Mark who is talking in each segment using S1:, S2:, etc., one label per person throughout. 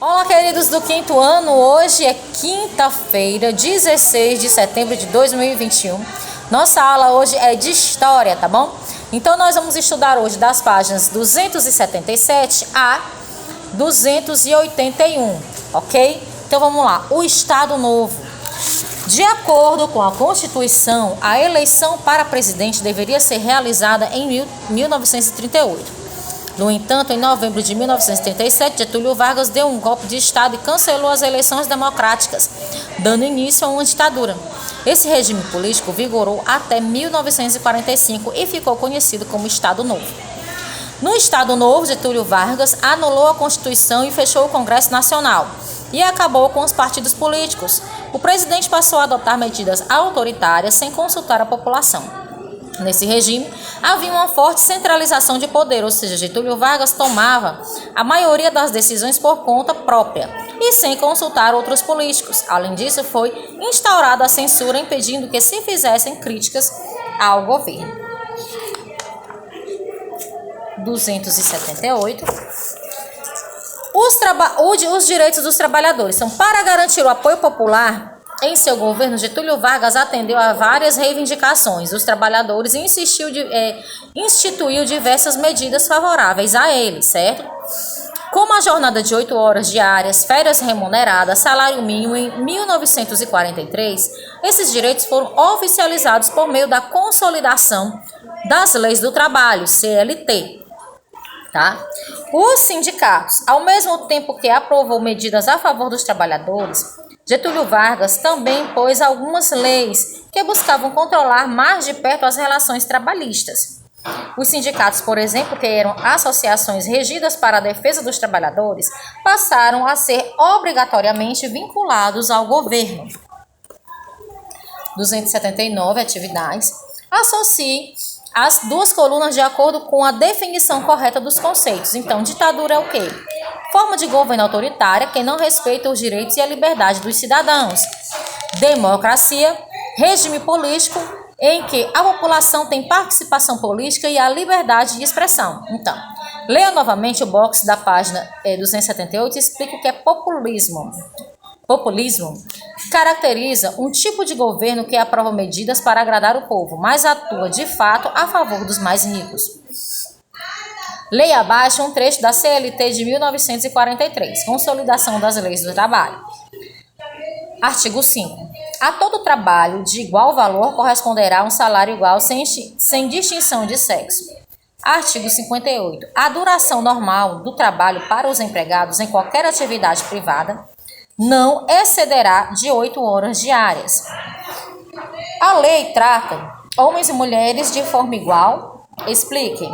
S1: Olá, queridos do quinto ano, hoje é quinta-feira, 16 de setembro de 2021. Nossa aula hoje é de História, tá bom? Então, nós vamos estudar hoje das páginas 277 a 281, ok? Então, vamos lá. O Estado Novo. De acordo com a Constituição, a eleição para presidente deveria ser realizada em 1938. No entanto, em novembro de 1937, Getúlio Vargas deu um golpe de Estado e cancelou as eleições democráticas, dando início a uma ditadura. Esse regime político vigorou até 1945 e ficou conhecido como Estado Novo. No Estado Novo, Getúlio Vargas anulou a Constituição e fechou o Congresso Nacional e acabou com os partidos políticos. O presidente passou a adotar medidas autoritárias sem consultar a população. Nesse regime, havia uma forte centralização de poder, ou seja, Getúlio Vargas tomava a maioria das decisões por conta própria e sem consultar outros políticos. Além disso, foi instaurada a censura, impedindo que se fizessem críticas ao governo. 278. Os direitos dos trabalhadores são para garantir o apoio popular. Em seu governo, Getúlio Vargas atendeu a várias reivindicações dos trabalhadores e instituiu diversas medidas favoráveis a eles, certo? Como a jornada de 8 horas diárias, férias remuneradas, salário mínimo em 1943, esses direitos foram oficializados por meio da Consolidação das Leis do Trabalho, CLT. Tá? Os sindicatos, ao mesmo tempo que aprovou medidas a favor dos trabalhadores, Getúlio Vargas também impôs algumas leis que buscavam controlar mais de perto as relações trabalhistas. Os sindicatos, por exemplo, que eram associações regidas para a defesa dos trabalhadores, passaram a ser obrigatoriamente vinculados ao governo. 279 atividades. Associe as duas colunas de acordo com a definição correta dos conceitos. Então, ditadura é o quê? Forma de governo autoritária que não respeita os direitos e a liberdade dos cidadãos. Democracia, regime político em que a população tem participação política e a liberdade de expressão. Então, leia novamente o box da página 278 e explica o que é populismo. Populismo caracteriza um tipo de governo que aprova medidas para agradar o povo, mas atua de fato a favor dos mais ricos. Leia abaixo um trecho da CLT de 1943, Consolidação das Leis do Trabalho. Artigo 5. A todo trabalho de igual valor corresponderá um salário igual sem distinção de sexo. Artigo 58. A duração normal do trabalho para os empregados em qualquer atividade privada não excederá de 8 horas diárias. A lei trata homens e mulheres de forma igual? Explique.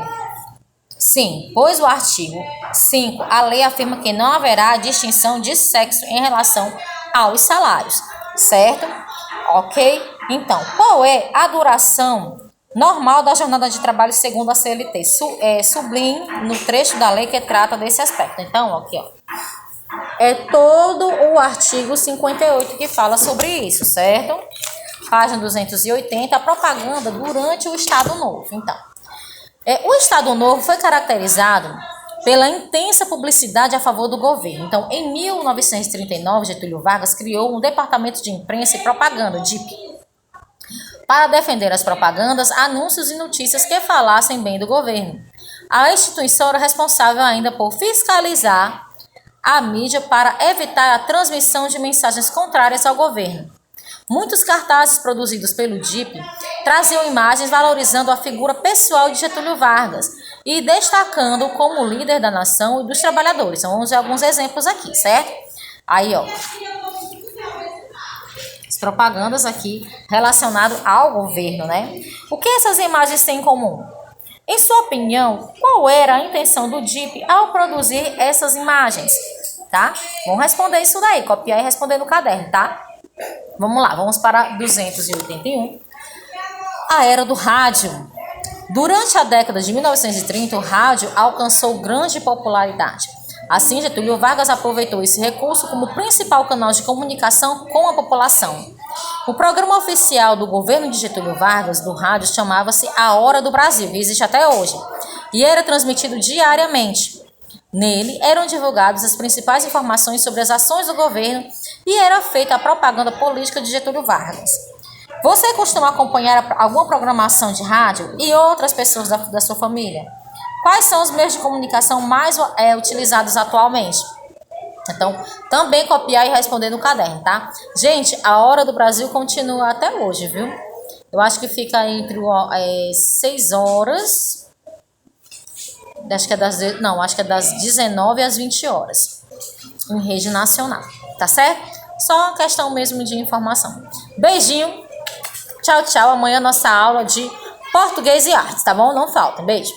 S1: Sim, pois o artigo 5, a lei afirma que não haverá distinção de sexo em relação aos salários, certo? Ok? Então, qual é a duração normal da jornada de trabalho segundo a CLT? Sublinhe no trecho da lei que trata desse aspecto. Então, aqui, ó. É todo o artigo 58 que fala sobre isso, certo? Página 280, a propaganda durante o Estado Novo. Então, o Estado Novo foi caracterizado pela intensa publicidade a favor do governo. Então, em 1939, Getúlio Vargas criou um departamento de imprensa e propaganda, DIP, para defender as propagandas, anúncios e notícias que falassem bem do governo. A instituição era responsável ainda por fiscalizar a mídia para evitar a transmissão de mensagens contrárias ao governo. Muitos cartazes produzidos pelo DIP traziam imagens valorizando a figura pessoal de Getúlio Vargas e destacando-o como líder da nação e dos trabalhadores. Então, vamos ver alguns exemplos aqui, certo? Aí, ó, as propagandas aqui relacionadas ao governo, né? O que essas imagens têm em comum? Em sua opinião, qual era a intenção do DIP ao produzir essas imagens? Tá? Vamos responder isso daí, copiar e responder no caderno, tá? Vamos lá, vamos para 281. A era do rádio. Durante a década de 1930, o rádio alcançou grande popularidade. Assim, Getúlio Vargas aproveitou esse recurso como principal canal de comunicação com a população. O programa oficial do governo de Getúlio Vargas, do rádio, chamava-se A Hora do Brasil, que existe até hoje, e era transmitido diariamente. Nele eram divulgadas as principais informações sobre as ações do governo e era feita a propaganda política de Getúlio Vargas. Você costuma acompanhar alguma programação de rádio e outras pessoas da sua família? Quais são os meios de comunicação mais utilizados atualmente? Então, também copiar e responder no caderno, tá? Gente, a Hora do Brasil continua até hoje, viu? Eu acho que fica entre 6 horas. Acho que é das 19 às 20 horas. Em rede nacional, tá certo? Só questão mesmo de informação. Beijinho. Tchau, tchau. Amanhã nossa aula de português e artes, tá bom? Não falta. Beijo.